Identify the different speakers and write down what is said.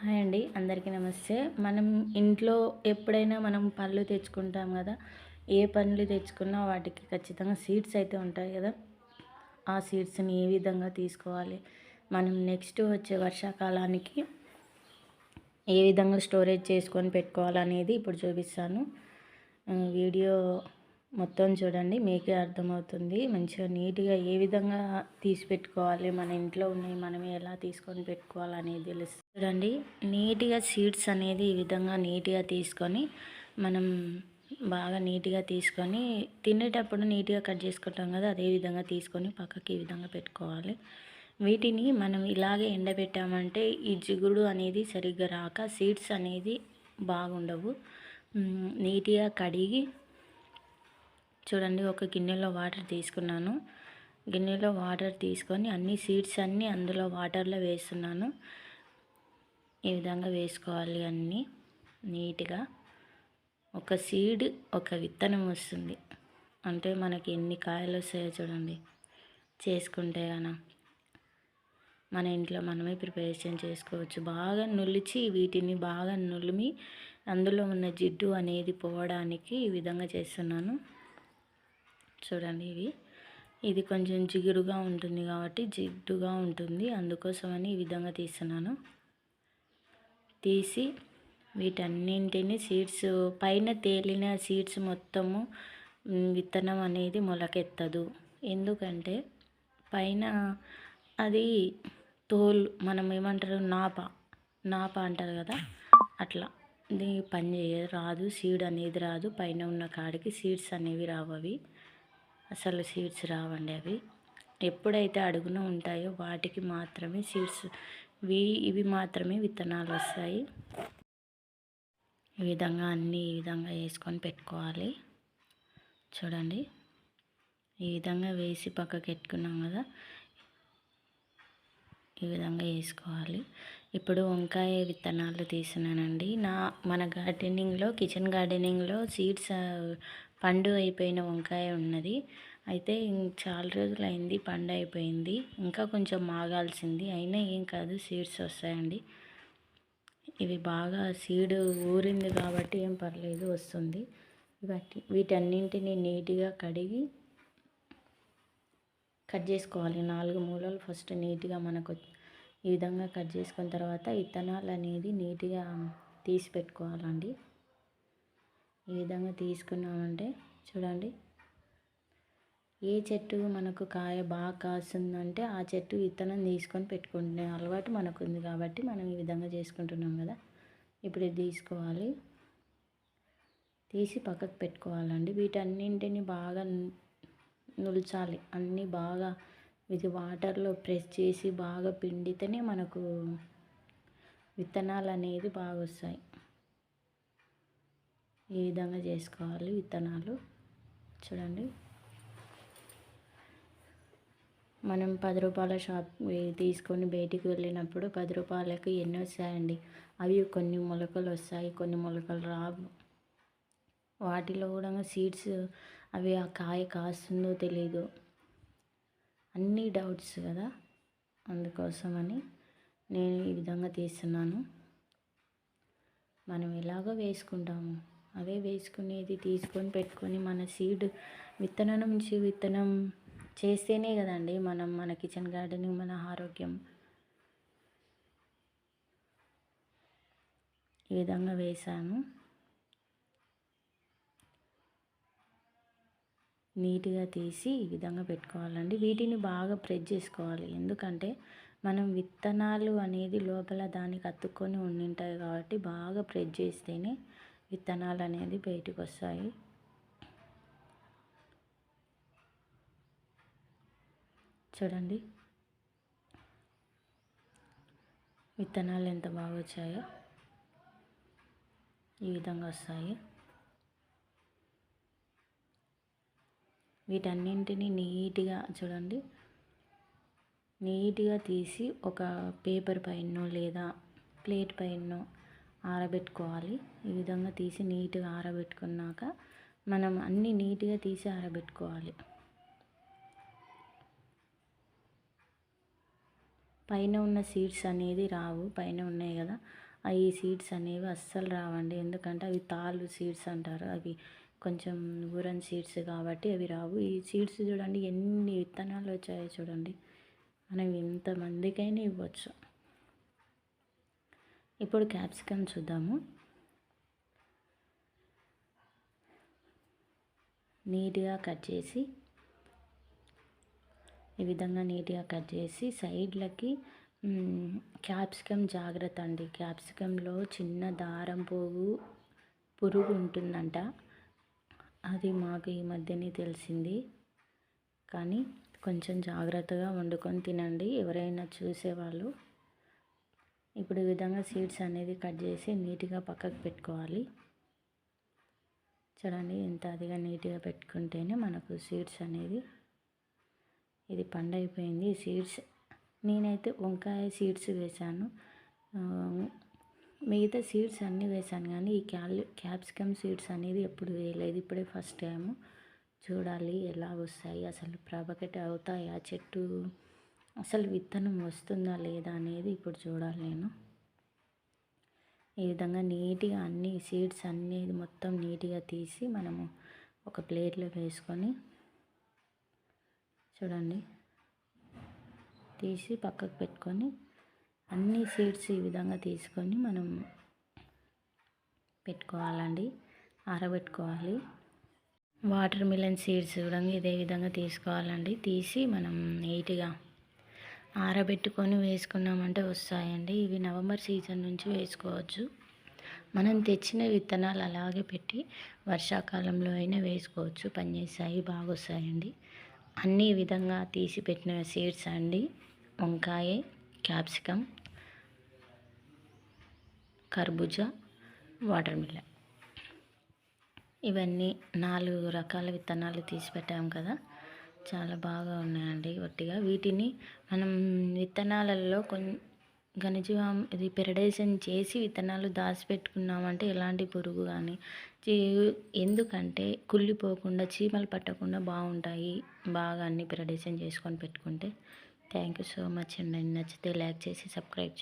Speaker 1: Hi అండి, అందరికీ నమస్తే. మనం ఇంట్లో ఎప్పుడైనా మనం పళ్ళు తెచ్చుకుంటాం కదా. ఏ పండ్లు తెచ్చుకున్నా వాటికి ఖచ్చితంగా సీడ్స్ అయితే ఉంటాయి కదా. ఆ సీడ్స్ని ఏ విధంగా తీసుకోవాలి, మనం నెక్స్ట్ వచ్చే వర్షాకాలానికి ఏ విధంగా స్టోరేజ్ చేసుకొని పెట్టుకోవాలనేది ఇప్పుడు చూపిస్తాను. వీడియో మొత్తం చూడండి, మీకే అర్థమవుతుంది. మంచిగా నీట్గా ఏ విధంగా తీసి పెట్టుకోవాలి, మన ఇంట్లో ఉన్నాయి మనమే ఎలా తీసుకొని పెట్టుకోవాలనేది తెలుస్తుంది. చూడండి, నీట్గా సీడ్స్ అనేది ఈ విధంగా నీట్గా తీసుకొని మనం బాగా నీట్గా తీసుకొని తినేటప్పుడు నీట్గా కట్ చేసుకుంటాం కదా, అదే విధంగా తీసుకొని పక్కకి ఈ విధంగా పెట్టుకోవాలి. వీటిని మనం ఇలాగే ఎండబెట్టామంటే ఈ జిగుడు అనేది సరిగ్గా రాక సీడ్స్ అనేది బాగుండవు. నీట్గా కడిగి చూడండి, ఒక గిన్నెలో వాటర్ తీసుకున్నాను. గిన్నెలో వాటర్ తీసుకొని అన్ని సీడ్స్ అన్నీ అందులో వాటర్లో వేస్తున్నాను. ఈ విధంగా వేసుకోవాలి అన్నీ నీట్గా. ఒక సీడ్ ఒక విత్తనం వస్తుంది అంటే మనకి ఎన్ని కాయలు వస్తాయో చూడండి. చేసుకుంటే కనుక మన ఇంట్లో మనమే ప్రిపరేషన్ చేసుకోవచ్చు. బాగా నులిచి వీటిని బాగా నులిమి అందులో ఉన్న జిడ్డు అనేది పోవడానికి ఈ విధంగా చేస్తున్నాను. చూడండి, ఇది కొంచెం జిగురుగా ఉంటుంది కాబట్టి జిడ్డుగా ఉంటుంది, అందుకోసమని ఈ విధంగా తీస్తున్నాను. తీసి వీటన్నింటిని సీడ్స్ పైన తేలిన సీడ్స్ మొత్తము విత్తనం అనేది మొలకెత్తదు. ఎందుకంటే పైన అది తోలు, మనం ఏమంటారు, నాప అంటారు కదా, అట్లా ఇది పని రాదు. సీడ్ అనేది రాదు, పైన ఉన్న కాడికి సీడ్స్ అనేవి రావు. అవి అసలు సీడ్స్ రావండి. అవి ఎప్పుడైతే అడుగున ఉంటాయో వాటికి మాత్రమే సీడ్స్, ఇవి మాత్రమే విత్తనాలు వస్తాయి. ఈ విధంగా అన్నీ ఈ విధంగా వేసుకొని పెట్టుకోవాలి. చూడండి, ఈ విధంగా వేసి పక్కకి పెట్టుకున్నాం కదా, ఈ విధంగా వేసుకోవాలి. ఇప్పుడు వంకాయ విత్తనాలు తీసినానండి. మన గార్డెనింగ్లో, కిచెన్ గార్డెనింగ్లో సీడ్స్ పండు అయిపోయిన వంకాయ ఉన్నది. అయితే చాలా రోజులు అయింది, పండు అయిపోయింది. ఇంకా కొంచెం మాగాల్సింది, అయినా ఏం కాదు, సీడ్స్ వస్తాయండి. ఇవి బాగా సీడ్ ఊరింది కాబట్టి ఏం పర్లేదు, వస్తుంది. వీటన్నింటినీ నీట్గా కడిగి కట్ చేసుకోవాలి. 4 మూలలు ఫస్ట్ నీట్గా మనకు ఈ విధంగా కట్ చేసుకున్న తర్వాత విత్తనాలు అనేది నీట్గా తీసి పెట్టుకోవాలండి. ఈ విధంగా తీసుకున్నామంటే చూడండి, ఏ చెట్టు మనకు కాయ బాగా కాస్తుందంటే ఆ చెట్టు విత్తనం తీసుకొని పెట్టుకుంటునే అలవాటు మనకు ఉంది కాబట్టి మనం ఈ విధంగా చేసుకుంటున్నాం కదా. ఇప్పుడు ఇది తీసుకోవాలి, తీసి పక్కకు పెట్టుకోవాలండి. వీటన్నింటిని బాగా నుల్చాలి, అన్నీ బాగా ఇది వాటర్లో ప్రెస్ చేసి బాగా పిండితేనే మనకు విత్తనాలు అనేది బాగా వస్తాయి. ఈ విధంగా చేసుకోవాలి విత్తనాలు. చూడండి, మనం 10 రూపాయల షాప్ తీసుకొని బయటికి వెళ్ళినప్పుడు 10 రూపాయలకి ఎన్ని వస్తాయండి. అవి కొన్ని మొలకలు వస్తాయి, కొన్ని మొలకలు రావు. వాటిలో కూడా సీడ్స్, అవి ఆ కాయ కాస్తుందో తెలీదు, అన్నీ డౌట్స్ కదా. అందుకోసమని నేను ఈ విధంగా తీస్తున్నాను. మనం ఎలాగో వేసుకుంటాము, అదే వేసుకునేది తీసుకొని పెట్టుకొని మన సీడ్ విత్తనం నుంచి విత్తనం చేస్తేనే కదండి మన కిచెన్ గార్డెనింగ్, మన ఆరోగ్యం. ఈ విధంగా వేసాను. నీట్గా తీసి ఈ విధంగా పెట్టుకోవాలండి. వీటిని బాగా ప్రెస్ చేసుకోవాలి, ఎందుకంటే మనం విత్తనాలు అనేది లోపల దానికి అతుక్కొని ఉండింటాయి కాబట్టి బాగా ప్రెస్ చేస్తేనే విత్తనాలు అనేది బయటకు వస్తాయి. చూడండి, విత్తనాలు ఎంత బాగా వచ్చాయో, ఈ విధంగా వస్తాయి. వీటన్నింటినీ నీట్గా చూడండి, నీట్గా తీసి ఒక పేపర్ పైన లేదా ప్లేట్ పైన ఆరబెట్టుకోవాలి. ఈ విధంగా తీసి నీట్గా ఆరబెట్టుకున్నాక మనం అన్నీ నీట్గా తీసి ఆరబెట్టుకోవాలి. పైన ఉన్న సీడ్స్ అనేది రావు, పైన ఉన్నాయి కదా, ఈ సీడ్స్ అనేవి అస్సలు రావండి. ఎందుకంటే అవి తాలు సీడ్స్ అంటారు. అవి కొంచెం ఊరన్ సీడ్స్ కాబట్టి అవి రావు. ఈ సీడ్స్ చూడండి ఎన్ని విత్తనాలు వచ్చాయో చూడండి. మనం ఎంతమందికైనా ఇవ్వచ్చు. ఇప్పుడు క్యాప్సికమ్ చూద్దాము. నీట్గా కట్ చేసి ఈ విధంగా నీట్గా కట్ చేసి సైడ్లకి క్యాప్సికమ్ జాగ్రత్త అండి. క్యాప్సికంలో చిన్న దారం పురుగు ఉంటుందంట. అది మాకు ఈ మధ్యనే తెలిసింది. కానీ కొంచెం జాగ్రత్తగా వండుకొని తినండి ఎవరైనా చూసేవాళ్ళు. ఇప్పుడు ఈ విధంగా సీడ్స్ అనేది కట్ చేసి నీట్గా పక్కకు పెట్టుకోవాలి. చూడండి ఎంత అదిగా నీట్గా పెట్టుకుంటేనే మనకు సీడ్స్ అనేది ఇది పండైపోయింది. ఈ సీడ్స్ నేనైతే వంకాయ సీడ్స్ వేశాను, మిగతా సీడ్స్ అన్నీ వేశాను. కానీ ఈ క్యాప్సికమ్ సీడ్స్ అనేది ఎప్పుడు వేయలేదు. ఇప్పుడే ఫస్ట్ టైం. చూడాలి ఎలా వస్తాయి, అసలు ప్రాపగేట్ అవుతాయా చెట్టు, అసలు విత్తనం వస్తుందా లేదా అనేది ఇప్పుడు చూడాలి నేను. ఈ విధంగా నీట్గా అన్ని సీడ్స్ అనేది మొత్తం నీట్గా తీసి మనము ఒక ప్లేట్లో వేసుకొని చూడండి తీసి పక్కకు పెట్టుకొని అన్ని సీడ్స్ ఈ విధంగా తీసుకొని మనం పెట్టుకోవాలండి, ఆరబెట్టుకోవాలి. వాటర్ మిలన్ సీడ్స్ కూడా ఇదే విధంగా తీసుకోవాలండి. తీసి మనం నీట్గా ఆరబెట్టుకొని వేసుకున్నామంటే వస్తాయండి. ఇవి నవంబర్ సీజన్ నుంచి వేసుకోవచ్చు. మనం తెచ్చిన విత్తనాలు అలాగే పెట్టి వర్షాకాలంలో అయినా వేసుకోవచ్చు, పనిచేస్తాయి, బాగా వస్తాయండి. అన్ని విధంగా తీసి పెట్టిన సీడ్స్ అండి. వంకాయ, క్యాప్సికమ్, కర్బూజా, వాటర్ మిలన్, ఇవన్నీ 4 రకాల విత్తనాలు తీసి పెట్టాం కదా, చాలా బాగా ఉన్నాయండి. ఒట్టిగా వీటిని మనం విత్తనాలలో ఘనజీవం ఇది పెరడేషన్ చేసి విత్తనాలు దాచిపెట్టుకున్నామంటే ఎలాంటి పురుగు కానీ ఎందుకంటే కుళ్ళిపోకుండా చీమలు పట్టకుండా బాగుంటాయి. బాగా అన్ని పెరడేషన్ చేసుకొని పెట్టుకుంటే. థ్యాంక్ యూ సో మచ్ అండి. నచ్చితే లైక్ చేసి సబ్స్క్రైబ్ చేసి